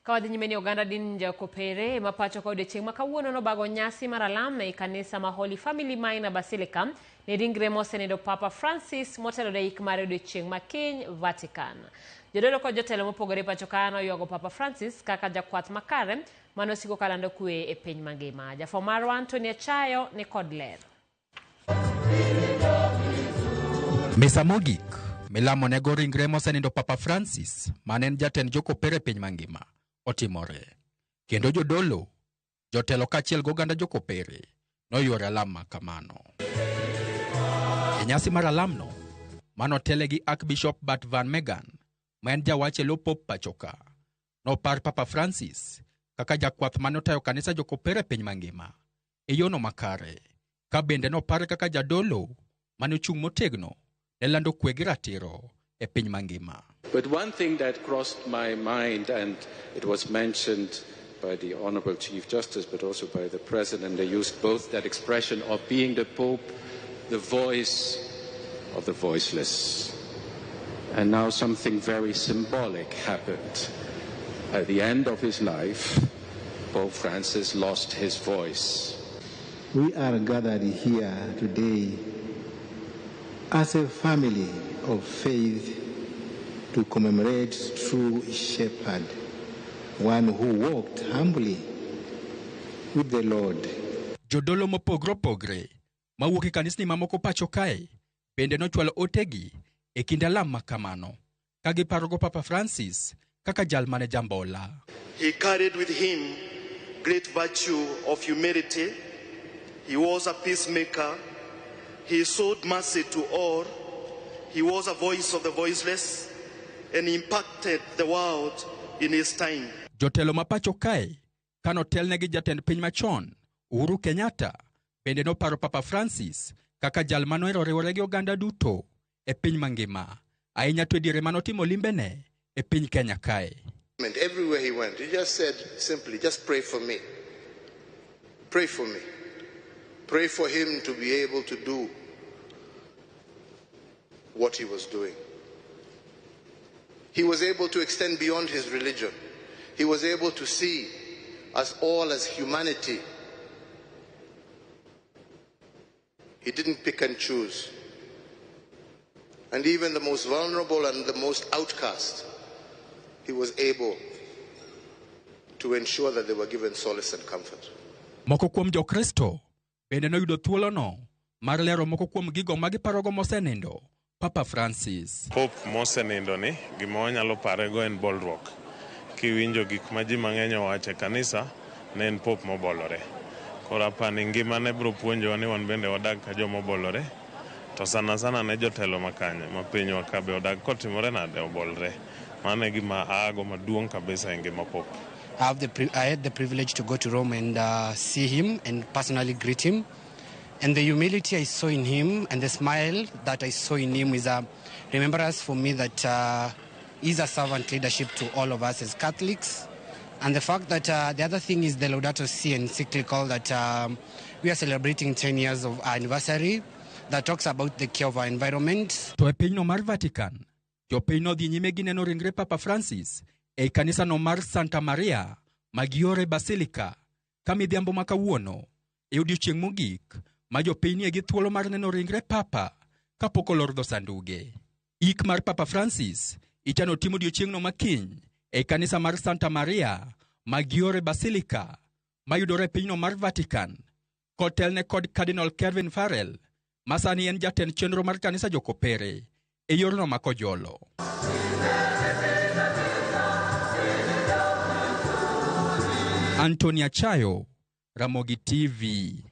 Kawadhi nyime ni oganda din Jokopere mapacho kwa odiochieng' makawuono no bago nyasi mar alam na kanisa ma Holy Family Minor Basilica ne ringre mosenindo Papa Francis motelo ne ik mar odiochieng' makiny Vatican. Jodolo kod jotelo mopogore pacho kano yuago Papa Francis kaka jakwath makare manosiko kalando kwe e piny mangima. Jafo marwa Antonia Chayo ni kod ler. Misa mogik milamo nego ringre mosenindo Papa Francis manen jatend Jokopere piny mangima otimore. Kendo jodolo, jotelo kachiel goganda Jokopere noyuoro alam makamano. E nyasi mar alamno, manotele gi Bishop Bert ma en jawache lo pop pachoka, nopar Papa Francis kaka jakwath manotayo kanisa Jokopere piny mangima e yono makare, ka bende nopar kaka jadolo manochung' motegno e lando kwe gi ratiro e piny mangima. But one thing that crossed my mind, and it was mentioned by the Honorable Chief Justice, but also by the President, they used both that expression of being the Pope, the voice of the voiceless. And now something very symbolic happened. At the end of his life, Pope Francis lost his voice. We are gathered here today as a family of faith to commemorate true shepherd, one who walked humbly with the Lord. Jodolo mopogre mawuok e kanisni mamoko pacho kae bende nochwalo otegi e kind alam makamano ka giparogo Papa Francis kaka jal mane jambola. He carried with him great virtue of humility. He was a peacemaker. He showed mercy to all. He was a voice of the voiceless and impacted the world in his time. Jotelo mapacho kae kano telne gi jatend piny machon Uhuru Kenyatta bende no paro Papa Francis kaka jal manohero riwore gi oganda duto e piny mangima, ahinya to diere manotimo limbene e piny Kenya kae. Everywhere he went, he just said simply, just pray for me. Pray for me. Pray for him to be able to do what he was doing. He was able to extend beyond his religion. He was able to see us all as humanity. He didn't pick and choose. And even the most vulnerable and the most outcast, he was able to ensure that they were given solace and comfort. Moko kuom Jokristo bende noyudo thuolo no mar lero moko kuom gigo magiparogo mosenindo Papa Francis. Pope mosenindo ni gima wanyalo parego en bolruok. Kiwinjo gik ma ji mang'eny owacho e kanisa, ne en Pope mobolore. Koro apani ngimane biro puonjowa ni wan bende wadag ka joma obolore. To sana ne jotelo makanye ma pinywa ka be odag kotimore nade obolre. Mano e gima ago maduong' kabisa e ngima Pope. I had the privilege to go to Rome and see him and personally greet him. And the humility I saw in him and the smile that I saw in him is a remembrance for me that he's a servant leadership to all of us as Catholics. And the fact that the other thing is the Laudato Si encyclical that we are celebrating 10 years of our anniversary that talks about the care of our environment. To e piny no mar Vatican, jopiny no dhi nyime gi neno ringre Papa Francis e kanisa no mar Santa Maria Maggiore Basilica ka midhiambo makawuono e odiochieng' mogik ma jopiny nie gi thuolo mar neno ringre Papa kapok olor dho sanduge. Ik mar Papa Francis ichano timo odiochieng'no makiny e kanisa mar Santa Maria Maggiore Basilica mayudore e pinyno mar Vatican kotelne kod Cardinal Kevin Farrell masani en jatend chenro mar kanisa Jokopere e yorno makojolo. Antonia Chayo, Ramogi TV.